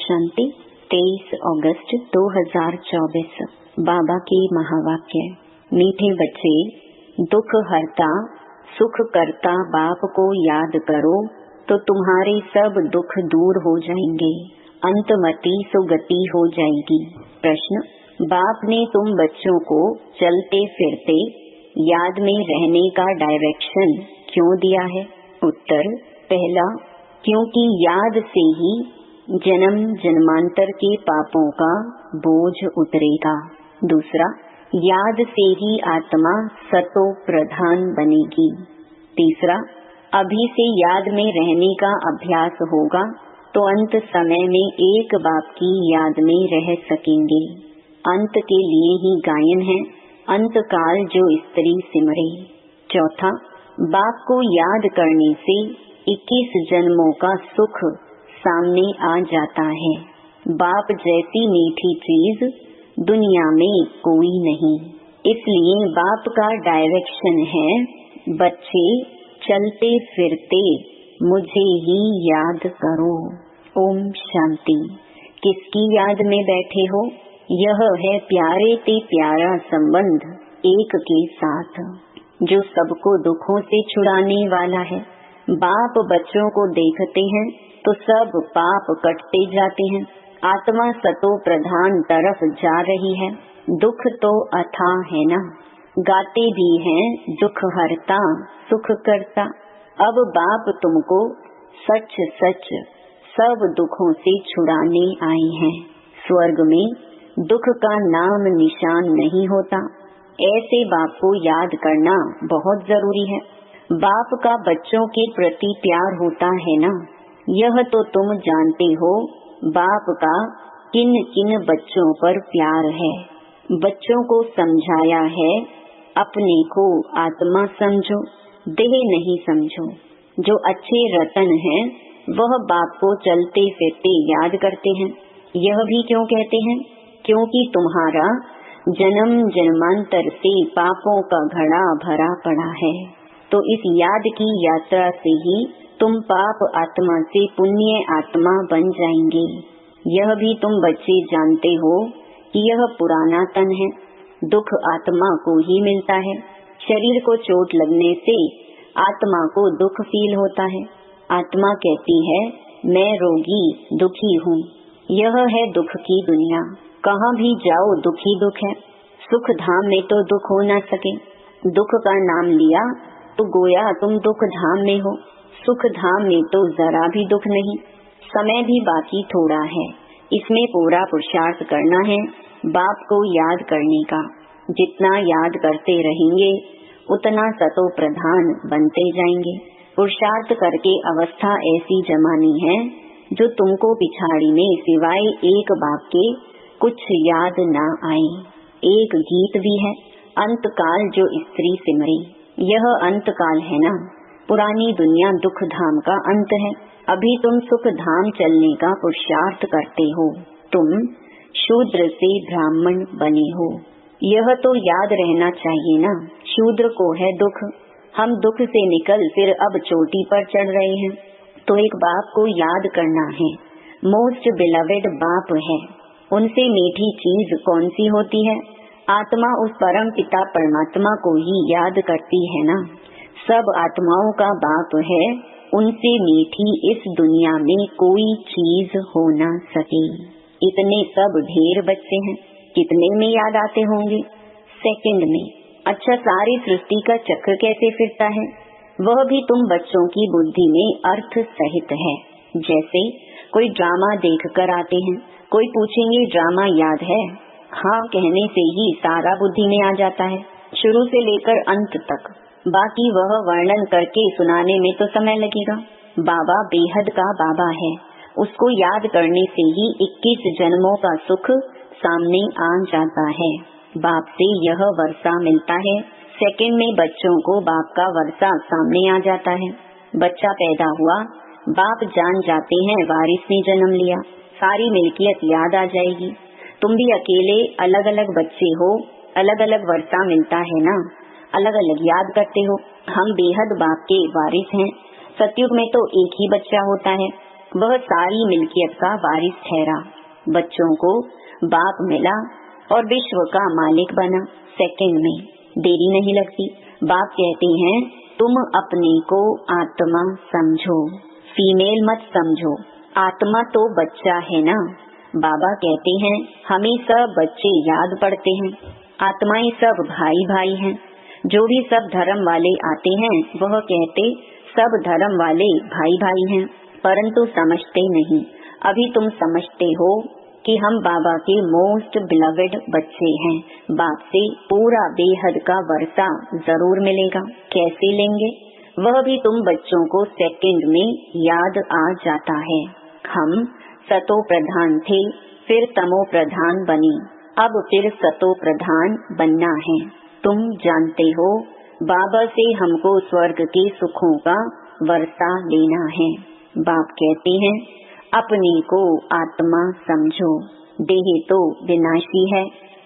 शांति 23 अगस्त 2024। बाबा की महावाक्य। मीठे बच्चे, दुख हरता सुख करता बाप को याद करो तो तुम्हारे सब दुख दूर हो जाएंगे, अंतमति सुगति हो जाएगी। प्रश्न, बाप ने तुम बच्चों को चलते फिरते याद में रहने का डायरेक्शन क्यों दिया है? उत्तर, पहला, क्योंकि याद से ही जन्म जन्मांतर के पापों का बोझ उतरेगा। दूसरा, याद से ही आत्मा सतो प्रधान बनेगी। तीसरा, अभी से याद में रहने का अभ्यास होगा तो अंत समय में एक बाप की याद में रह सकेंगे। अंत के लिए ही गायन है, अंत काल जो स्त्री सिमरे। चौथा, बाप को याद करने से 21 जन्मों का सुख सामने आ जाता है। बाप जैसी मीठी चीज दुनिया में कोई नहीं। इसलिए बाप का डायरेक्शन है, बच्चे चलते फिरते मुझे ही याद करो। ओम शांति। किसकी याद में बैठे हो? यह है प्यारे ते प्यारा संबंध एक के साथ, जो सबको दुखों से छुड़ाने वाला है। बाप बच्चों को देखते हैं तो सब पाप कटते जाते हैं। आत्मा सतो प्रधान तरफ जा रही है। दुख तो अथाह है ना। गाते भी हैं दुख हरता सुख करता। अब बाप तुमको सच सच सब दुखों से छुड़ाने आए हैं। स्वर्ग में दुख का नाम निशान नहीं होता। ऐसे बाप को याद करना बहुत जरूरी है। बाप का बच्चों के प्रति प्यार होता है ना, यह तो तुम जानते हो। बाप का किन किन बच्चों पर प्यार है। बच्चों को समझाया है, अपने को आत्मा समझो, देह नहीं समझो। जो अच्छे रतन हैं वह बाप को चलते फिरते याद करते हैं। यह भी क्यों कहते हैं? क्योंकि तुम्हारा जन्म जन्मांतर से पापों का घड़ा भरा पड़ा है। तो इस याद की यात्रा से ही तुम पाप आत्मा से पुण्य आत्मा बन जाएंगे। यह भी तुम बच्चे जानते हो कि यह पुराना तन है, दुख आत्मा को ही मिलता है। शरीर को चोट लगने से आत्मा को दुख फील होता है। आत्मा कहती है, मैं रोगी दुखी हूँ। यह है दुख की दुनिया। कहाँ भी जाओ दुखी दुख है। सुख धाम में तो दुख हो न सके। दुख का नाम लिया तो गोया तुम दुख धाम में हो। सुख धाम में तो जरा भी दुख नहीं। समय भी बाकी थोड़ा है, इसमें पूरा पुरुषार्थ करना है बाप को याद करने का। जितना याद करते रहेंगे उतना सतो प्रधान बनते जाएंगे। पुरुषार्थ करके अवस्था ऐसी जमानी है जो तुमको पिछाड़ी में सिवाय एक बाप के कुछ याद ना आए। एक गीत भी है, अंत काल जो स्त्री सिमरी। यह अंत काल है ना। पुरानी दुनिया दुख धाम का अंत है। अभी तुम सुख धाम चलने का पुरुषार्थ करते हो। तुम शूद्र से ब्राह्मण बने हो। यह तो याद रहना चाहिए ना। शूद्र को है दुख, हम दुख से निकल फिर अब चोटी पर चढ़ रहे हैं। तो एक बाप को याद करना है। मोस्ट बिलवेड बाप है। उनसे मीठी चीज कौन सी होती है? आत्मा उस परम पिता परमात्मा को ही याद करती है ना। सब आत्माओं का बाप है, उनसे मीठी इस दुनिया में कोई चीज हो ना सके। इतने सब ढेर बच्चे हैं, कितने में याद आते होंगे? सेकंड में। अच्छा, सारी सृष्टि का चक्र कैसे फिरता है वह भी तुम बच्चों की बुद्धि में अर्थ सहित है। जैसे कोई ड्रामा देख कर आते हैं, कोई पूछेंगे ड्रामा याद है? हाँ कहने से ही सारा बुद्धि में आ जाता है, शुरू से लेकर अंत तक। बाकी वह वर्णन करके सुनाने में तो समय लगेगा। बाबा बेहद का बाबा है, उसको याद करने से ही 21 जन्मों का सुख सामने आ जाता है। बाप से यह वर्षा मिलता है। सेकंड में बच्चों को बाप का वर्षा सामने आ जाता है। बच्चा पैदा हुआ, बाप जान जाते हैं वारिस ने जन्म लिया, सारी मिल्कियत याद आ जाएगी। तुम भी अकेले अलग अलग बच्चे हो, अलग अलग वर्षा मिलता है ना, अलग अलग याद करते हो। हम बेहद बाप के वारिस हैं। सतयुग में तो एक ही बच्चा होता है, वह सारी मिल्कियत का वारिस ठहरा। बच्चों को बाप मिला और विश्व का मालिक बना। सेकंड में देरी नहीं लगती। बाप कहते हैं तुम अपने को आत्मा समझो, फीमेल मत समझो। आत्मा तो बच्चा है ना। बाबा कहते हैं हमें सब बच्चे याद पड़ते हैं। आत्माएं सब भाई भाई हैं। जो भी सब धर्म वाले आते हैं वह कहते सब धर्म वाले भाई भाई हैं, परंतु समझते नहीं। अभी तुम समझते हो कि हम बाबा के मोस्ट बिलवेड बच्चे हैं। बाप से पूरा बेहद का वर्षा जरूर मिलेगा। कैसे लेंगे वह भी तुम बच्चों को सेकंड में याद आ जाता है। हम सतो प्रधान थे, फिर तमो प्रधान बने, अब फिर सतो प्रधान बनना है। तुम जानते हो बाबा से हमको स्वर्ग के सुखों का वर्षा लेना है। बाप कहते हैं अपने को आत्मा समझो। देह तो विनाशी है।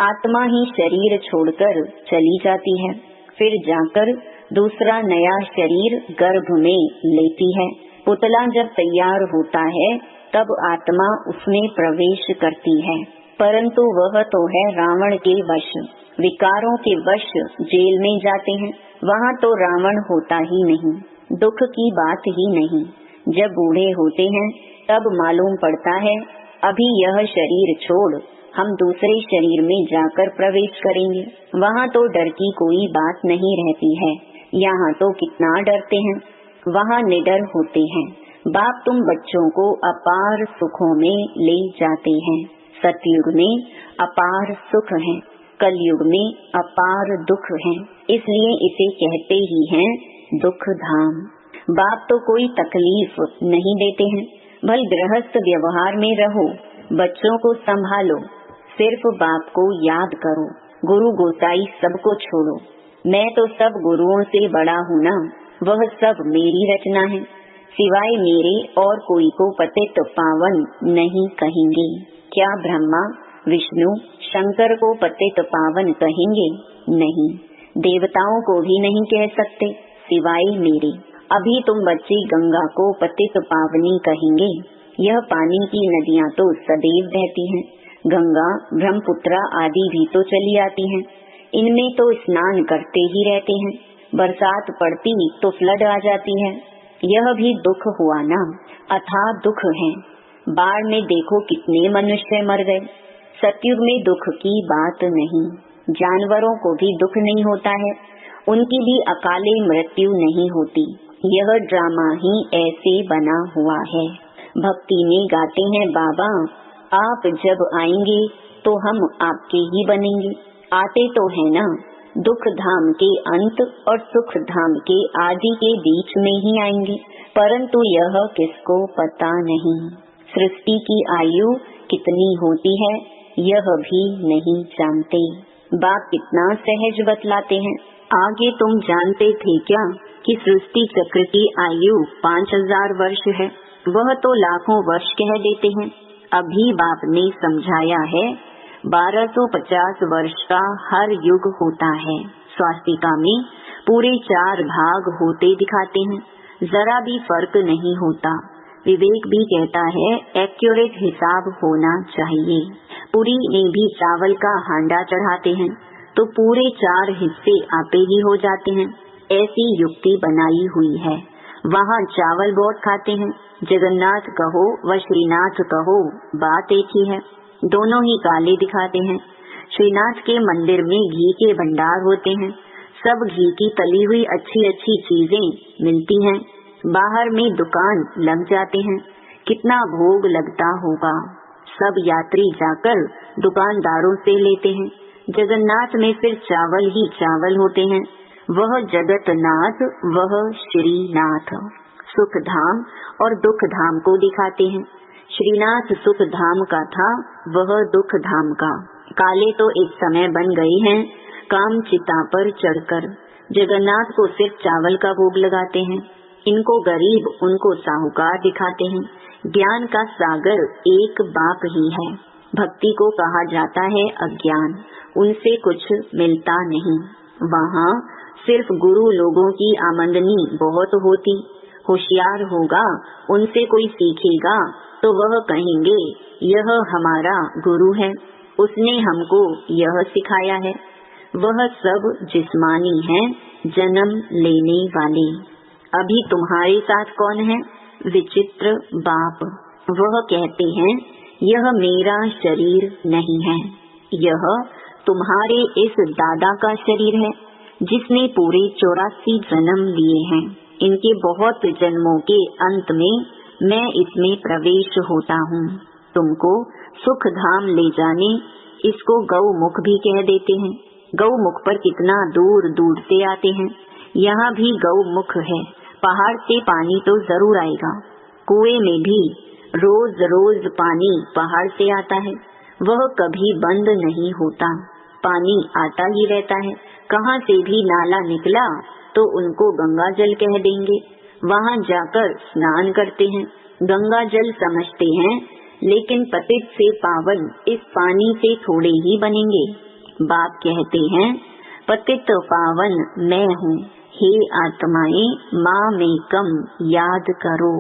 आत्मा ही शरीर छोड़कर चली जाती है, फिर जाकर दूसरा नया शरीर गर्भ में लेती है। पुतला जब तैयार होता है तब आत्मा उसमें प्रवेश करती है, परंतु वह तो है रावण के वश, विकारों के वश जेल में जाते हैं। वहाँ तो रावण होता ही नहीं, दुख की बात ही नहीं। जब बूढ़े होते हैं तब मालूम पड़ता है अभी यह शरीर छोड़ हम दूसरे शरीर में जाकर प्रवेश करेंगे। वहाँ तो डर की कोई बात नहीं रहती है। यहाँ तो कितना डरते हैं, वहाँ निडर होते हैं। बाप तुम बच्चों को अपार सुखों में ले जाते हैं। सतयुग में अपार सुख है, कलयुग में अपार दुख है, इसलिए इसे कहते ही हैं दुख धाम। बाप तो कोई तकलीफ नहीं देते हैं। भल गृहस्थ व्यवहार में रहो, बच्चों को संभालो, सिर्फ बाप को याद करो। गुरु गोसाई सबको छोड़ो। मैं तो सब गुरुओं से बड़ा हूँ ना, वह सब मेरी रचना है। सिवाय मेरे और कोई को पतित पावन नहीं कहेंगे। क्या ब्रह्मा विष्णु शंकर को पतित पावन कहेंगे? नहीं। देवताओं को भी नहीं कह सकते सिवाय मेरे। अभी तुम बच्चे गंगा को पतित पावनी कहेंगे। यह पानी की नदियाँ तो सदैव बहती हैं। गंगा ब्रह्मपुत्र आदि भी तो चली आती हैं। इनमें तो स्नान करते ही रहते हैं। बरसात पड़ती तो फ्लड आ जाती है। यह भी दुख हुआ ना, अथाह दुख है। बाढ़ में देखो कितने मनुष्य मर गए। सतयुग में दुख की बात नहीं। जानवरों को भी दुख नहीं होता है, उनकी भी अकाले मृत्यु नहीं होती। यह ड्रामा ही ऐसे बना हुआ है। भक्ति में गाते हैं बाबा आप जब आएंगे तो हम आपके ही बनेंगे। आते तो है ना, दुख धाम के अंत और सुख धाम के आदि के बीच में ही आएंगे, परंतु यह किसको पता नहीं। सृष्टि की आयु कितनी होती है यह भी नहीं जानते। बाप कितना सहज बतलाते हैं। आगे तुम जानते थे क्या कि सृष्टि चक्र की आयु 5000 वर्ष है? वह तो लाखों वर्ष कह देते हैं। अभी बाप ने समझाया है 1250 वर्ष का हर युग होता है। स्वास्तिका में पूरे 4 भाग होते दिखाते हैं, जरा भी फर्क नहीं होता। विवेक भी कहता है एक्यूरेट हिसाब होना चाहिए। पुरी में भी चावल का हांडा चढ़ाते हैं तो पूरे 4 हिस्से आपे ही हो जाते हैं। ऐसी युक्ति बनाई हुई है। वहाँ चावल बहुत खाते हैं। जगन्नाथ कहो व श्रीनाथ कहो बात एक ही है, दोनों ही काले दिखाते हैं। श्रीनाथ के मंदिर में घी के भंडार होते हैं। सब घी की तली हुई अच्छी अच्छी चीजें मिलती हैं। बाहर में दुकान लग जाते हैं। कितना भोग लगता होगा। सब यात्री जाकर दुकानदारों से लेते हैं। जगन्नाथ में फिर चावल ही चावल होते हैं। वह जगतनाथ, वह श्रीनाथ। सुख धाम और दुख धाम को दिखाते हैं। श्रीनाथ सुख धाम का था, वह दुख धाम का। काले तो एक समय बन गए हैं काम चिता पर चढ़कर। जगन्नाथ को सिर्फ चावल का भोग लगाते हैं। इनको गरीब उनको साहूकार दिखाते हैं। ज्ञान का सागर एक बाप ही है। भक्ति को कहा जाता है अज्ञान, उनसे कुछ मिलता नहीं। वहाँ सिर्फ गुरु लोगों की आमदनी बहुत होती होशियार होगा, उनसे कोई सीखेगा तो वह कहेंगे यह हमारा गुरु है, उसने हमको यह सिखाया है। वह सब जिस्मानी हैं, जन्म लेने वाले। अभी तुम्हारे साथ कौन है? विचित्र बाप। वह कहते हैं यह मेरा शरीर नहीं है, यह तुम्हारे इस दादा का शरीर है जिसने पूरे 84 जन्म लिए हैं। इनके बहुत जन्मों के अंत में मैं इसमें प्रवेश होता हूँ। तुमको सुख धाम ले जाने, इसको गौमुख भी कह देते हैं। गौमुख पर कितना दूर दूर से आते हैं। यहाँ भी गौमुख है। पहाड़ से पानी तो जरूर आएगा। कुएं में भी रोज रोज पानी पहाड़ से आता है, वह कभी बंद नहीं होता, पानी आता ही रहता है। कहाँ से भी नाला निकला तो उनको गंगा जल कह देंगे, वहाँ जाकर स्नान करते हैं, गंगा जल समझते हैं, लेकिन पतित से पावन इस पानी से थोड़े ही बनेंगे। बाप कहते हैं पतित पावन मैं हूँ, हे आत्माएं मामेकम याद करो।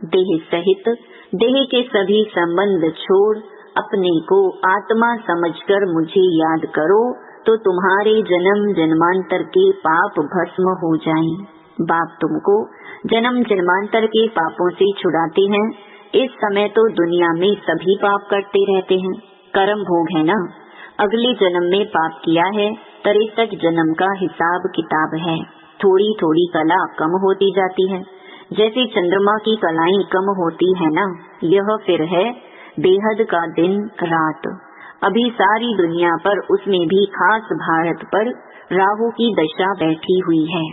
देह सहित देह के सभी संबंध छोड़ अपने को आत्मा समझकर मुझे याद करो तो तुम्हारे जन्म जन्मांतर के पाप भस्म हो जाएं। बाप तुमको जन्म जन्मांतर के पापों से छुड़ाते हैं। इस समय तो दुनिया में सभी पाप करते रहते हैं, कर्म भोग है ना। अगले जन्म में पाप किया है, 63 जन्म का हिसाब किताब है। थोड़ी थोड़ी कला कम होती जाती है, जैसे चंद्रमा की कलाएं कम होती है ना। यह फिर है बेहद का दिन रात। अभी सारी दुनिया पर, उसमें भी खास भारत पर राहु की दशा बैठी हुई है।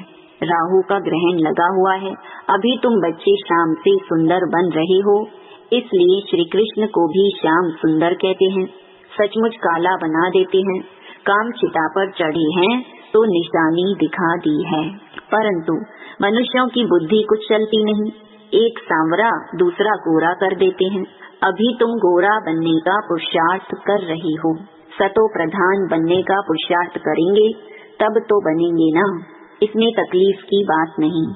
राहु का ग्रहण लगा हुआ है। अभी तुम बच्चे शाम से सुंदर बन रहे हो, इसलिए श्री कृष्ण को भी श्याम सुंदर कहते हैं। सचमुच काला बना देते हैं। काम चिता पर चढ़े हैं तो निशानी दिखा दी है, परंतु मनुष्यों की बुद्धि कुछ चलती नहीं। एक सांवरा दूसरा गोरा कर देते हैं। अभी तुम गोरा बनने का पुरुषार्थ कर रही हो, सतो प्रधान बनने का पुरुषार्थ करेंगे तब तो बनेंगे ना, इसमें तकलीफ की बात नहीं।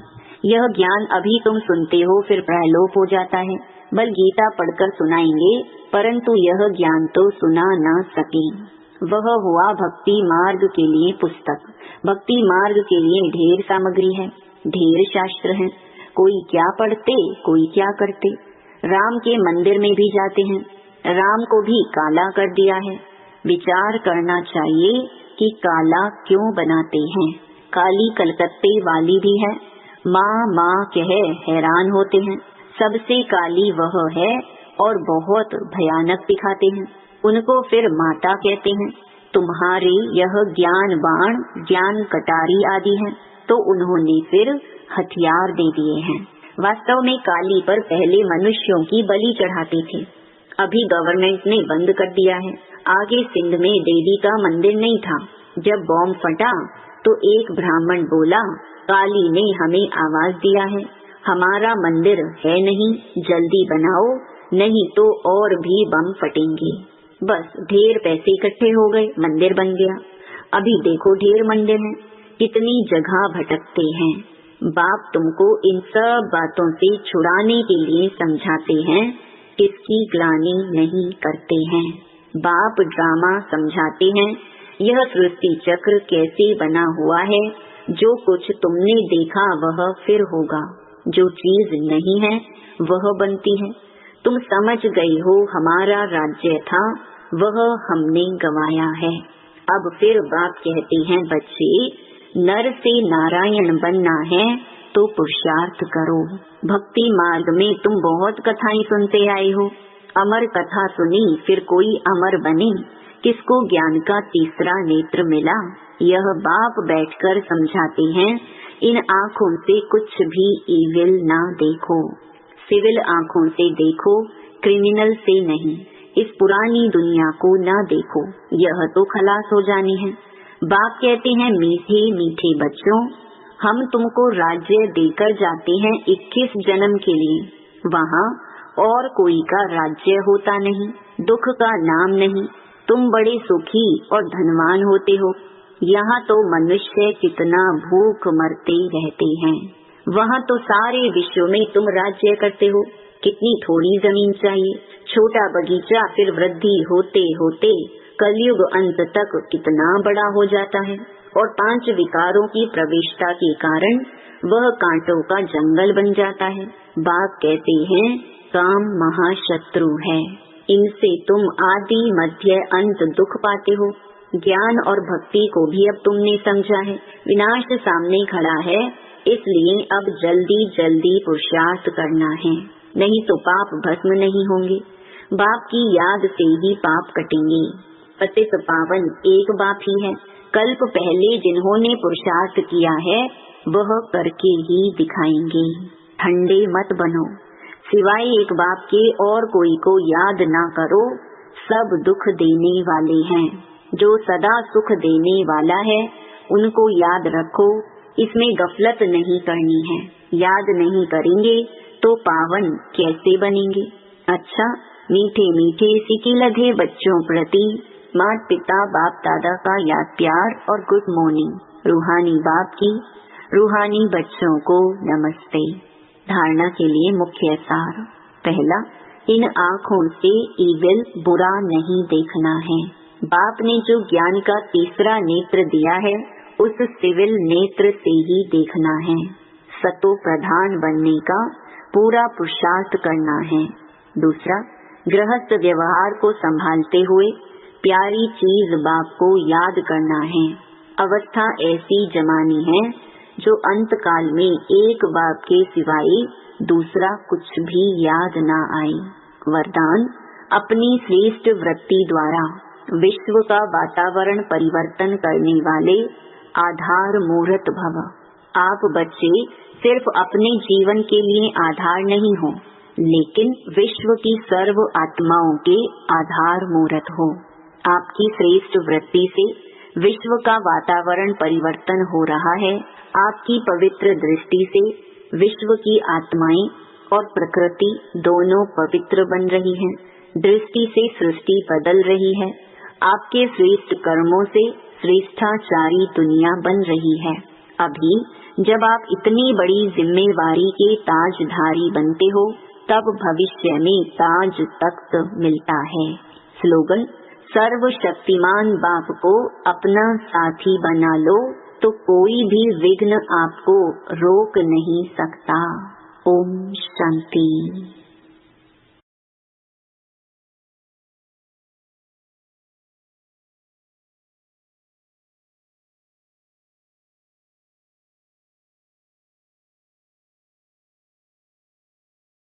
यह ज्ञान अभी तुम सुनते हो, फिर प्रलोभ हो जाता है। बल गीता पढ़कर सुनाएंगे, परंतु यह ज्ञान तो सुना न सके। वह हुआ भक्ति मार्ग के लिए पुस्तक। भक्ति मार्ग के लिए ढेर सामग्री है, ढेर शास्त्र है। कोई क्या पढ़ते, कोई क्या करते। राम के मंदिर में भी जाते हैं, राम को भी काला कर दिया है। विचार करना चाहिए कि काला क्यों बनाते हैं। काली कलकत्ते वाली भी है, माँ माँ कह हैरान होते हैं। सबसे काली वह है और बहुत भयानक दिखाते हैं, उनको फिर माता कहते हैं। तुम्हारे यह ज्ञान बाण, ज्ञान कटारी आदि है, तो उन्होंने फिर हथियार दे दिए हैं। वास्तव में काली पर पहले मनुष्यों की बलि चढ़ाते थे, अभी गवर्नमेंट ने बंद कर दिया है। आगे सिंध में देवी का मंदिर नहीं था। जब बॉम्ब फटा तो एक ब्राह्मण बोला, काली ने हमें आवाज दिया है, हमारा मंदिर है नहीं, जल्दी बनाओ, नहीं तो और भी बम फटेंगे। बस ढेर पैसे इकट्ठे हो गए, मंदिर बन गया। अभी देखो ढेर मंदिर हैं, कितनी जगह भटकते हैं। बाप तुमको इन सब बातों से छुड़ाने के लिए समझाते हैं, किसकी ग्लानि नहीं करते हैं। बाप ड्रामा समझाते हैं, यह सृष्टि चक्र कैसे बना हुआ है। जो कुछ तुमने देखा वह फिर होगा, जो चीज नहीं है वह बनती है। तुम समझ गई हो हमारा राज्य था, वह हमने गंवाया है। अब फिर बाप कहते हैं, बच्चे नर से नारायण बनना है तो पुरुषार्थ करो। भक्ति मार्ग में तुम बहुत कथाएं सुनते आए हो। अमर कथा सुनी, फिर कोई अमर बने। किसको ज्ञान का तीसरा नेत्र मिला, यह बाप बैठकर समझाते हैं। इन आँखों से कुछ भी इविल ना देखो, सिविल आँखों से देखो, क्रिमिनल से नहीं। इस पुरानी दुनिया को ना देखो, यह तो खलास हो जानी है। बाप कहते हैं, मीठे मीठे बच्चों, हम तुमको राज्य देकर जाते हैं 21 जन्म के लिए। वहाँ और कोई का राज्य होता नहीं, दुख का नाम नहीं। तुम बड़े सुखी और धनवान होते हो। यहाँ तो मनुष्य कितना भूख मरते रहते हैं। वहाँ तो सारे विश्व में तुम राज्य करते हो। कितनी थोड़ी जमीन चाहिए, छोटा बगीचा फिर वृद्धि होते होते कलयुग अंत तक कितना बड़ा हो जाता है। और 5 विकारों की प्रविष्टता के कारण वह कांटों का जंगल बन जाता है। बाप कहते हैं काम महाशत्रु है, इनसे तुम आदि मध्य अंत दुख पाते हो। ज्ञान और भक्ति को भी अब तुमने समझा है। विनाश सामने खड़ा है, इसलिए अब जल्दी जल्दी पुरुषार्थ करना है, नहीं तो पाप भस्म नहीं होंगे। बाप की याद से ही पाप कटेंगे। पतित पावन एक बाप ही है। कल्प पहले जिन्होंने पुरुषार्थ किया है वह करके ही दिखाएंगे। ठंडे मत बनो, सिवाय एक बाप के और कोई को याद ना करो। सब दुख देने वाले हैं। जो सदा सुख देने वाला है उनको याद रखो, इसमें गफलत नहीं करनी है। याद नहीं करेंगे तो पावन कैसे बनेंगे। अच्छा, मीठे मीठे सिके लगे बच्चों प्रति माता पिता बाप दादा का याद प्यार और गुड मॉर्निंग। रूहानी बाप की रूहानी बच्चों को नमस्ते। धारणा के लिए मुख्य सार। पहला, इन आँखों से ईविल बुरा नहीं देखना है। बाप ने जो ज्ञान का तीसरा नेत्र दिया है उस सिविल नेत्र से ही देखना है। सतो प्रधान बनने का पूरा पुरुषार्थ करना है। दूसरा, गृहस्थ व्यवहार को संभालते हुए प्यारी चीज बाप को याद करना है। अवस्था ऐसी जमानी है जो अंत काल में एक बाप के सिवाय दूसरा कुछ भी याद ना आए। वरदान, अपनी श्रेष्ठ वृत्ति द्वारा विश्व का वातावरण परिवर्तन करने वाले आधार मूर्त भव। आप बच्चे सिर्फ अपने जीवन के लिए आधार नहीं हो, लेकिन विश्व की सर्व आत्माओं के आधार मूर्त हो। आपकी श्रेष्ठ वृत्ति से विश्व का वातावरण परिवर्तन हो रहा है। आपकी पवित्र दृष्टि से विश्व की आत्माएं और प्रकृति दोनों पवित्र बन रही हैं। दृष्टि से सृष्टि बदल रही है। आपके श्रेष्ठ कर्मों से श्रेष्ठाचारी दुनिया बन रही है। अभी जब आप इतनी बड़ी जिम्मेवारी के ताजधारी बनते हो तब भविष्य में ताज तख्त मिलता है। स्लोगन, सर्वशक्तिमान बाप को अपना साथी बना लो तो कोई भी विघ्न आपको रोक नहीं सकता। ओम शांति।